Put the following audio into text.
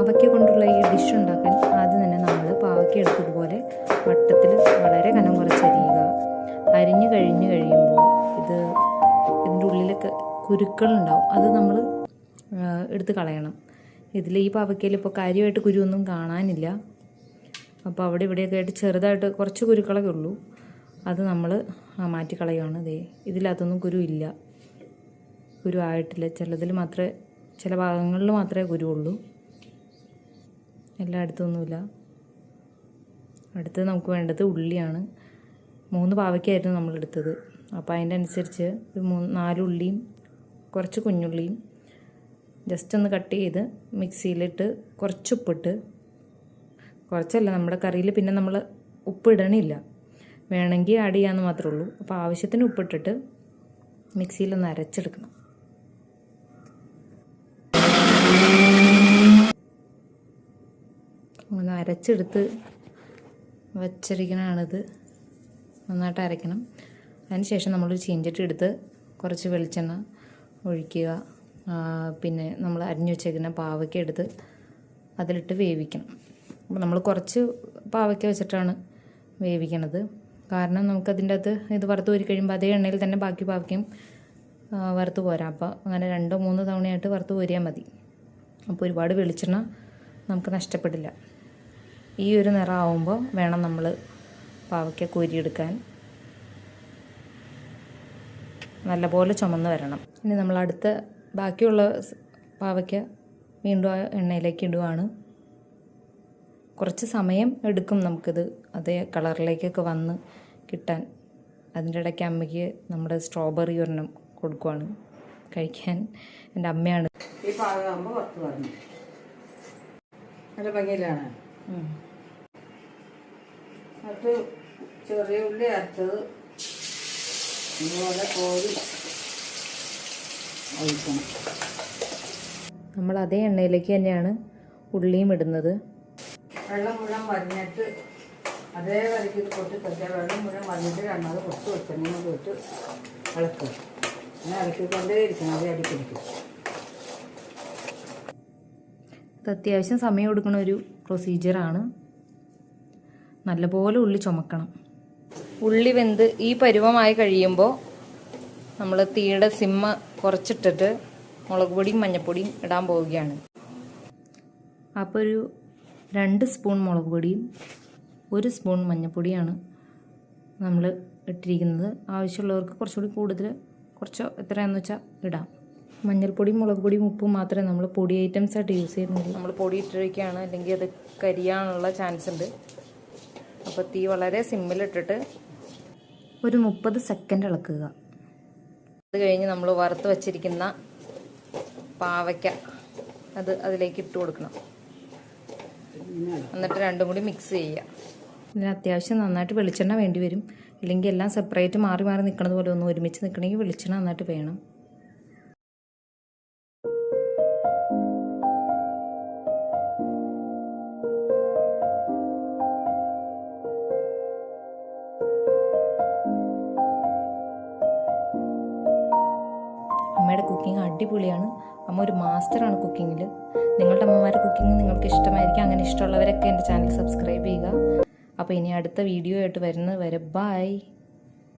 പാവയ്ക്ക കൊണ്ടുള്ള ഈ ഡിഷ് ഉണ്ടാക്കാൻ ആദ്യം തന്നെ നമ്മൾ പാവയ്ക്ക എടുത്തതുപോലെ വട്ടത്തിൽ വളരെ കനം കുറച്ചരിയുക. അരിഞ്ഞ് കഴിയുമ്പോൾ ഇതിൻ്റെ ഉള്ളിലൊക്കെ കുരുക്കളുണ്ടാവും, അത് നമ്മൾ എടുത്ത് കളയണം. ഇതിൽ ഈ പാവയ്ക്കയിൽ ഇപ്പോൾ കാര്യമായിട്ട് കുരുവൊന്നും കാണാനില്ല. അപ്പോൾ അവിടെ ഇവിടെയൊക്കെ ആയിട്ട് ചെറുതായിട്ട് കുറച്ച് കുരുക്കളൊക്കെ ഉള്ളൂ, അത് നമ്മൾ മാറ്റിക്കളയുകയാണ്. ഇതിലകത്തൊന്നും കുരു ഇല്ല, കുരു ആയിട്ടില്ല. ചില ഭാഗങ്ങളിൽ മാത്രമേ കുരുവുള്ളൂ, എല്ലായിടത്തൊന്നുമില്ല. അടുത്ത് നമുക്ക് വേണ്ടത് ഉള്ളിയാണ്. 3 പാവയ്ക്കായിരുന്നു നമ്മളെടുത്തത്. അപ്പോൾ അതിൻ്റെ അനുസരിച്ച് ഒരു 4 ഉള്ളിയും കുറച്ച് കുഞ്ഞുള്ളിയും ജസ്റ്റ് ഒന്ന് കട്ട് ചെയ്ത് മിക്സിയിലിട്ട് കുറച്ച് ഉപ്പിട്ട്, കുറച്ചല്ല, നമ്മുടെ കറിയിൽ പിന്നെ നമ്മൾ ഉപ്പ് ഇടണില്ല, വേണമെങ്കിൽ ആഡ് ചെയ്യാമെന്ന് മാത്രമേ ഉള്ളൂ. അപ്പോൾ ആവശ്യത്തിന് ഉപ്പിട്ടിട്ട് മിക്സിയിലൊന്ന് അരച്ചെടുക്കണം. ഒന്ന് അരച്ചെടുത്ത് വച്ചിരിക്കണതാണിത്. നന്നായിട്ട് അരയ്ക്കണം. അതിനുശേഷം നമ്മളൊരു ചീഞ്ചട്ടി എടുത്ത് കുറച്ച് വെളിച്ചെണ്ണ ഒഴിക്കുക. പിന്നെ നമ്മൾ അരിഞ്ഞു വെച്ചേക്കുന്ന പാവയ്ക്ക എടുത്ത് അതിലിട്ട് വേവിക്കണം. അപ്പോൾ നമ്മൾ കുറച്ച് പാവയ്ക്ക വെച്ചിട്ടാണ് വേവിക്കണത്. കാരണം നമുക്കതിൻ്റെ അകത്ത് ഇത് വറുത്ത് കോരി കഴിയുമ്പോൾ അതേ എണ്ണയിൽ തന്നെ ബാക്കി പാവയ്ക്കയും വറുത്ത് പോരാം. അപ്പോൾ അങ്ങനെ 2-3 തവണയായിട്ട് വറുത്ത് കോരിയാൽ മതി. അപ്പോൾ ഒരുപാട് വെളിച്ചെണ്ണ നമുക്ക് നഷ്ടപ്പെടില്ല. ഈ ഒരു നിറമാവുമ്പോൾ വേണം നമ്മൾ പാവയ്ക്ക കോരിയെടുക്കാൻ. നല്ലപോലെ ചുമന്ന് വരണം. ഇനി നമ്മൾ അടുത്ത ബാക്കിയുള്ള പാവയ്ക്ക വീണ്ടും ആ എണ്ണയിലേക്ക് ഇടുകയാണ്. കുറച്ച് സമയം എടുക്കും നമുക്കിത് അതേ കളറിലേക്കൊക്കെ വന്ന് കിട്ടാൻ. അതിൻ്റെ ഇടയ്ക്ക് അമ്മയ്ക്ക് നമ്മുടെ സ്ട്രോബെറി ഒരെണ്ണം കൊടുക്കുവാണ് കഴിക്കാൻ. എൻ്റെ അമ്മയാണ്. ഈ പാകമാകുമ്പോൾ പുറത്ത് പറഞ്ഞു നല്ല ഭംഗിയിലാണ്. അത് ചെറിയ ഉള്ളി അരച്ചത് ഇതുപോലെ കോരി ഒഴിക്കണം. നമ്മൾ അതേ എണ്ണയിലേക്ക് തന്നെയാണ് ഉള്ളിയും ഇടുന്നത്. വെള്ളം മുഴുവൻ വരിഞ്ഞിട്ട് അതേ വരയ്ക്ക് ഇത് പൊട്ടി തട്ടിയാൽ വെള്ളം മുഴുവൻ വന്നിട്ട് രണ്ടാമത് പൊട്ട് വെച്ചെണ്ണ പോയിട്ട് ഇളക്കുക. അങ്ങനെ ഇളക്കിക്കൊണ്ടേ ഇരിക്കണം, അത് അടിപ്പിടിക്കും. ഇത് അത്യാവശ്യം സമയം എടുക്കുന്ന ഒരു പ്രൊസീജിയറാണ്. നല്ലപോലെ ഉള്ളി ചുമക്കണം. ഉള്ളി വെന്ത് ഈ പരുവമായി കഴിയുമ്പോൾ നമ്മൾ തീയുടെ സിമ്മ കുറച്ചിട്ടിട്ട് മുളക് പൊടിയും മഞ്ഞൾപ്പൊടിയും ഇടാൻ പോവുകയാണ്. അപ്പോൾ ഒരു 2 സ്പൂൺ മുളക് പൊടിയും 1 സ്പൂൺ മഞ്ഞൾപ്പൊടിയാണ് നമ്മൾ ഇട്ടിരിക്കുന്നത്. ആവശ്യമുള്ളവർക്ക് കുറച്ചുകൂടി കൂടുതൽ കുറച്ച് എത്രയാണെന്ന് വെച്ചാൽ ഇടാം. മഞ്ഞൾപ്പൊടിയും മുളക് പൊടിയും ഉപ്പും മാത്രമേ നമ്മൾ പൊടി ഐറ്റംസ് ആയിട്ട് യൂസ് ചെയ്യുന്നുള്ളൂ. നമ്മൾ പൊടി ഇട്ടിരിക്കുകയാണ്, അല്ലെങ്കിൽ അത് കരിയാനുള്ള ചാൻസ് ഉണ്ട്. അപ്പോൾ തീ വളരെ സിമ്മിലിട്ടിട്ട് ഒരു 30 സെക്കൻഡ് ഇളക്കുക. അത് കഴിഞ്ഞ് നമ്മൾ വറുത്ത് വച്ചിരിക്കുന്ന പാവയ്ക്ക അതിലേക്ക് ഇട്ട് കൊടുക്കണം. എന്നിട്ട് രണ്ടും കൂടി മിക്സ് ചെയ്യുക. ഇതിന് അത്യാവശ്യം നന്നായിട്ട് വെളിച്ചെണ്ണ വേണ്ടി വരും. ഇല്ലെങ്കിൽ എല്ലാം സെപ്പറേറ്റ് മാറി നിൽക്കുന്നത് പോലെ ഒന്ന് ഒരുമിച്ച് നിൽക്കണമെങ്കിൽ വെളിച്ചെണ്ണ നന്നായിട്ട് വേണം. അമ്മയുടെ കുക്കിംഗ് അടിപൊളിയാണ്. അമ്മ ഒരു മാസ്റ്ററാണ് കുക്കിങ്ങിൽ. നിങ്ങളുടെ അമ്മമാരുടെ കുക്കിംഗ് നിങ്ങൾക്ക് ഇഷ്ടമായിരിക്കും. അങ്ങനെ ഇഷ്ടമുള്ളവരൊക്കെ എൻ്റെ ചാനൽ സബ്സ്ക്രൈബ് ചെയ്യുക. അപ്പോൾ ഇനി അടുത്ത വീഡിയോ ആയിട്ട് വരുന്നത് വരെ ബൈ.